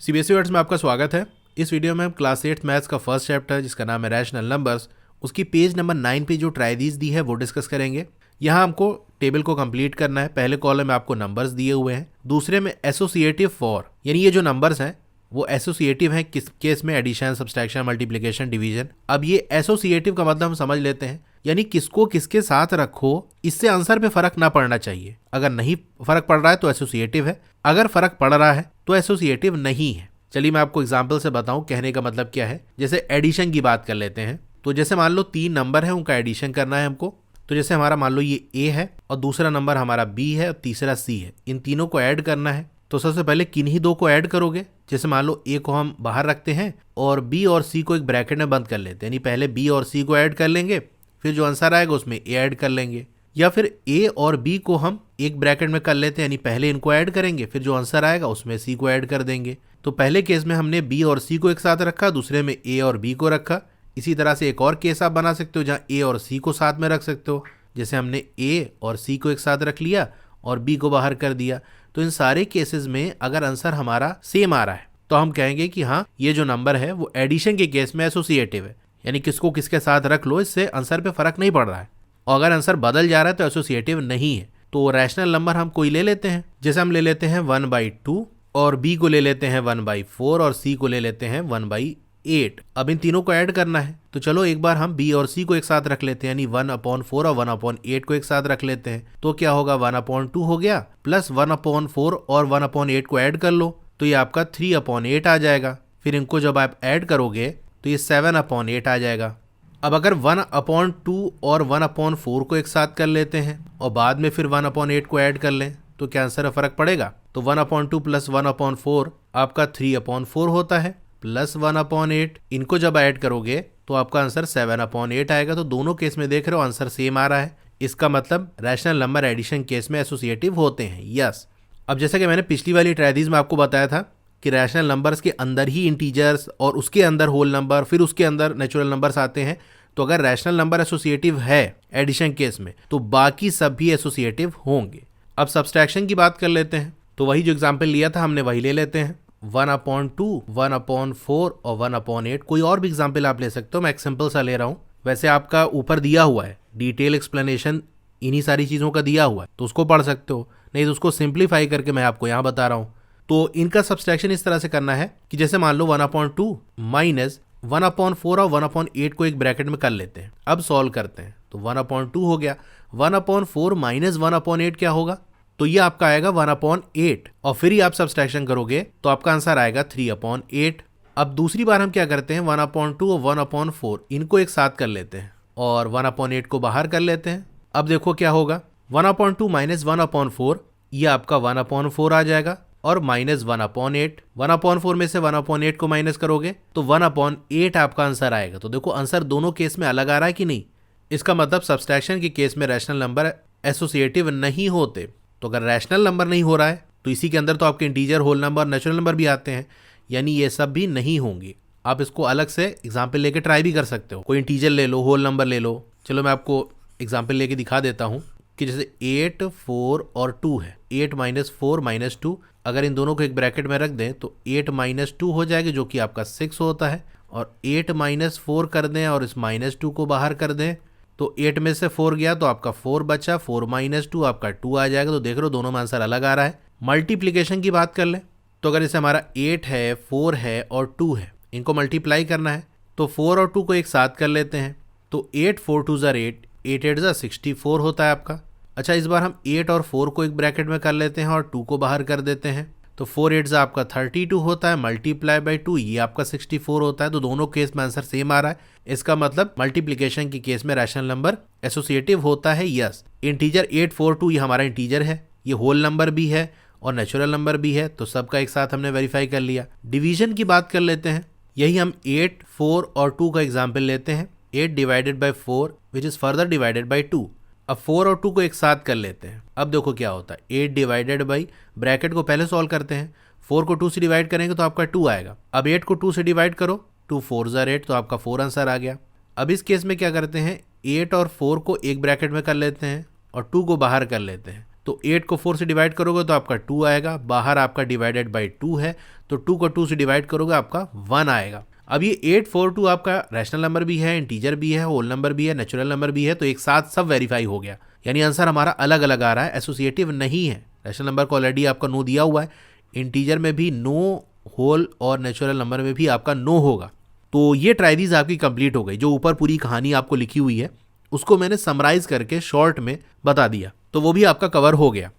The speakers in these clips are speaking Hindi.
सीबीएसई वर्ड्स में आपका स्वागत है। इस वीडियो में हम क्लास 8 मैथ्स का फर्स्ट चैप्टर जिसका नाम है रैशनल नंबर्स, उसकी पेज नंबर 9 पे जो ट्रायदीज दी है वो डिस्कस करेंगे। यहाँ हमको टेबल को कंप्लीट करना है। पहले कॉलम में आपको नंबर्स दिए हुए हैं, दूसरे में एसोसिएटिव फॉर, यानी ये जो नंबर्स हैं वो एसोसिएटिव हैं किस केस में, एडिशन, सब्सट्रैक्शन, मल्टीप्लिकेशन, डिवीजन। अब ये एसोसिएटिव का मतलब हम समझ लेते हैं, यानी किसको किसके साथ रखो इससे आंसर पे फर्क ना पड़ना चाहिए। अगर नहीं फर्क पड़ रहा है तो एसोसिएटिव है, अगर फर्क पड़ रहा है तो एसोसिएटिव नहीं है। चलिए मैं आपको एग्जांपल से बताऊं कहने का मतलब क्या है। जैसे एडिशन की बात कर लेते हैं, तो जैसे मान लो 3 नंबर है, उनका एडिशन करना है हमको। तो जैसे हमारा मान लो ये ए है और दूसरा नंबर हमारा बी है और तीसरा सी है, इन तीनों को ऐड करना है। तो सबसे पहले किन्हीं दो को ऐड करोगे। जैसे मान लो ए को हम बाहर रखते हैं और बी और सी को एक ब्रैकेट में बंद कर लेते हैं, यानी पहले बी और सी को ऐड कर लेंगे, फिर जो आंसर आएगा उसमें ए ऐड कर लेंगे। या फिर ए और बी को हम एक ब्रैकेट में कर लेते हैं, यानी पहले इनको ऐड करेंगे, फिर जो आंसर आएगा उसमें सी को ऐड कर देंगे। तो पहले केस में हमने बी और सी को एक साथ रखा, दूसरे में ए और बी को रखा। इसी तरह से एक और केस आप बना सकते हो जहाँ ए और सी को साथ में रख सकते हो। जैसे हमने ए और सी को एक साथ रख लिया और बी को बाहर कर दिया। तो इन सारे केसेस में अगर आंसर हमारा सेम आ रहा है तो हम कहेंगे कि हाँ ये जो नंबर है वो एडिशन के केस में एसोसिएटिव है, यानी किसको किसके साथ रख लो इससे आंसर पे फर्क नहीं पड़ रहा है। और अगर आंसर बदल जा रहा है तो एसोसिएटिव नहीं है। तो रैशनल नंबर हम कोई ले लेते हैं, जैसे हम ले लेते हैं 1/2 और बी को ले लेते हैं 1/4 और सी को ले लेते हैं 1/8। अब इन तीनों को ऐड करना है, तो चलो एक बार हम बी और सी को एक साथ रख लेते हैं, यानी 1/4 और 1/8 को एक साथ रख लेते हैं। तो क्या होगा, 1/2 हो गया प्लस 1/4 और 1/8 को ऐड कर लो, तो ये आपका 3/8 आ जाएगा। फिर इनको जब आप ऐड करोगे तो ये 7/8 आ जाएगा। अब अगर 1/2 और 1/4 को एक साथ कर लेते हैं और बाद में फिर 1/8 को ऐड कर लें तो क्या आंसर में फर्क पड़ेगा। तो 1/2 प्लस 1/4 आपका 3/4 होता है, प्लस 1/8 इनको जब ऐड करोगे तो आपका आंसर 7/8 आएगा। तो दोनों केस में देख रहे हो आंसर सेम आ रहा है। इसका मतलब रैशनल नंबर एडिशन केस में एसोसिएटिव होते हैं। यस। अब जैसा कि मैंने पिछली वाली ट्रायदीज में आपको बताया था कि रैशनल नंबर्स के अंदर ही इंटीजर्स और उसके अंदर होल नंबर, फिर उसके अंदर नेचुरल नंबर्स आते हैं। तो अगर रैशनल नंबर एसोसिएटिव है एडिशन केस में तो बाकी सब भी एसोसिएटिव होंगे। अब सब्सट्रैक्शन की बात कर लेते हैं, तो वही जो एग्जाम्पल लिया था हमने वही ले लेते हैं। 1/2, 1/4 और 1/8। कोई और भी एग्जाम्पल आप ले सकते हो, मैं एक सिंपल सा ले रहा हूँ। वैसे आपका ऊपर दिया हुआ है डिटेल एक्सप्लेनेशन, इन्हीं सारी चीज़ों का दिया हुआ है, तो उसको पढ़ सकते हो, नहीं तो उसको सिंप्लीफाई करके मैं आपको यहाँ बता रहा हूँ। तो इनका सब्सट्रैक्शन इस तरह से करना है कि जैसे मान लो 1/2 माइनस 1/4 और 1/8 को एक ब्रैकेट में कर लेते हैं। अब सॉल्व करते हैं तो 1/2 हो गया, 1/4 माइनस 1/8 क्या होगा, तो ये आपका आएगा 1/8 और फिर ही आप सब्सट्रैक्शन करोगे तो आपका आंसर आएगा 3/8। अब दूसरी बार हम क्या करते हैं, 1/2 और 1/4 इनको एक साथ कर लेते हैं और 1/8 को बाहर कर लेते हैं। अब देखो क्या होगा, 1/2 माइनस 1/4 ये आपका 1/4 आ जाएगा और माइनस 1/8। 1/4 में से 1/8 को माइनस करोगे तो 1/8 आपका आंसर आएगा। तो देखो आंसर दोनों केस में अलग आ रहा है कि नहीं। इसका मतलब सब्सट्रैक्शन के केस में रैशनल नंबर एसोसिएटिव नहीं होते। तो अगर रैशनल नंबर नहीं हो रहा है तो इसी के अंदर तो आपके integer, whole number, natural number भी आते हैं, यानी ये सब भी नहीं होंगे। आप इसको अलग से एग्जाम्पल लेके ट्राई भी कर सकते हो। कोई इंटीजर ले लो, होल नंबर ले लो। चलो मैं आपको एग्जाम्पल लेके दिखा देता हूँ कि जैसे 8, 4 और 2 है। 8 - 4 - 2, अगर इन दोनों को एक ब्रैकेट में रख दें तो 8 - 2 हो जाएगा जो कि आपका 6 होता है, और 8 - 4 कर दें और इस -2 को बाहर कर दें तो 8 में से 4 गया तो आपका 4 बचा, 4 - 2 आपका 2 आ जाएगा। तो देख रहे हो दोनों में आंसर अलग आ रहा है। मल्टीप्लिकेशन की बात कर लें तो अगर जैसे हमारा 8 है, 4 है और 2 है, इनको मल्टीप्लाई करना है तो 4 और 2 को एक साथ कर लेते हैं। तो 8 4 2 8, 8 8 64 होता है आपका। अच्छा, इस बार हम 8 और 4 को एक ब्रैकेट में कर लेते हैं और 2 को बाहर कर देते हैं तो 4 8 आपका 32 होता है, मल्टीप्लाई बाई 2 ये आपका 64 होता है। तो दोनों केस में आंसर सेम आ रहा है। इसका मतलब मल्टीप्लिकेशन के केस में रैशनल नंबर एसोसिएटिव होता है। यस। इंटीजर 8 4 2 ये हमारा इंटीजर है, ये होल नंबर भी है और नेचुरल नंबर भी है, तो सबका एक साथ हमने वेरीफाई कर लिया। डिवीजन की बात कर लेते हैं, यही हम 8 4 और 2 का एग्जाम्पल लेते हैं। 8 divided by 4 which is further divided by 2। अब 4 और 2 को एक साथ कर लेते हैं। अब देखो क्या होता है, 8 डिवाइडेड बाई, ब्रैकेट को पहले सॉल्व करते हैं, 4 को 2 से डिवाइड करेंगे तो आपका 2 आएगा। अब 8 को 2 से डिवाइड करो, 2 4 8 तो आपका 4 आंसर आ गया। अब इस केस में क्या करते हैं, 8 और 4 को एक ब्रैकेट में कर लेते हैं और 2 को बाहर कर लेते हैं तो 8 को 4 से डिवाइड करोगे तो आपका 2 आएगा, बाहर आपका डिवाइडेड बाई 2 है तो 2 को 2 से डिवाइड करोगे आपका 1 आएगा। अब ये 842 आपका रैशनल नंबर भी है, इंटीजर भी है, होल नंबर भी है, नेचुरल नंबर भी है, तो एक साथ सब वेरीफाई हो गया, यानी आंसर हमारा अलग अलग आ रहा है, एसोसिएटिव नहीं है। रैशनल नंबर को ऑलरेडी आपका नो दिया हुआ है, इंटीजर में भी नो, होल और नेचुरल नंबर में भी आपका नो होगा। तो ये ट्राइडीज आपकी कंप्लीट हो गई। जो ऊपर पूरी कहानी आपको लिखी हुई है उसको मैंने समराइज करके शॉर्ट में बता दिया, तो वो भी आपका कवर हो गया।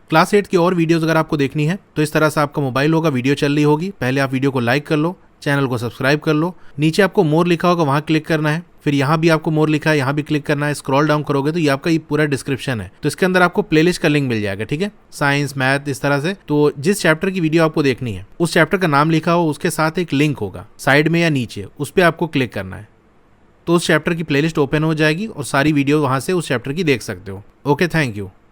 क्लास 8 की और वीडियोस अगर आपको देखनी है तो इस तरह से आपका मोबाइल होगा, वीडियो चल रही होगी, पहले आप वीडियो को लाइक कर लो, चैनल को सब्सक्राइब कर लो, नीचे आपको मोर लिखा होगा वहाँ क्लिक करना है, फिर यहाँ भी आपको मोर लिखा है यहाँ भी क्लिक करना है, स्क्रॉल डाउन करोगे तो ये आपका ये पूरा डिस्क्रिप्शन है, तो इसके अंदर आपको प्लेलिस्ट का लिंक मिल जाएगा, ठीक है, साइंस मैथ इस तरह से। तो जिस चैप्टर की वीडियो आपको देखनी है उस चैप्टर का नाम लिखा हो, उसके साथ एक लिंक होगा साइड में या नीचे, उस पर आपको क्लिक करना है, तो उस चैप्टर की प्लेलिस्ट ओपन हो जाएगी और सारी वीडियो वहाँ से उस चैप्टर की देख सकते हो। Okay, thank you.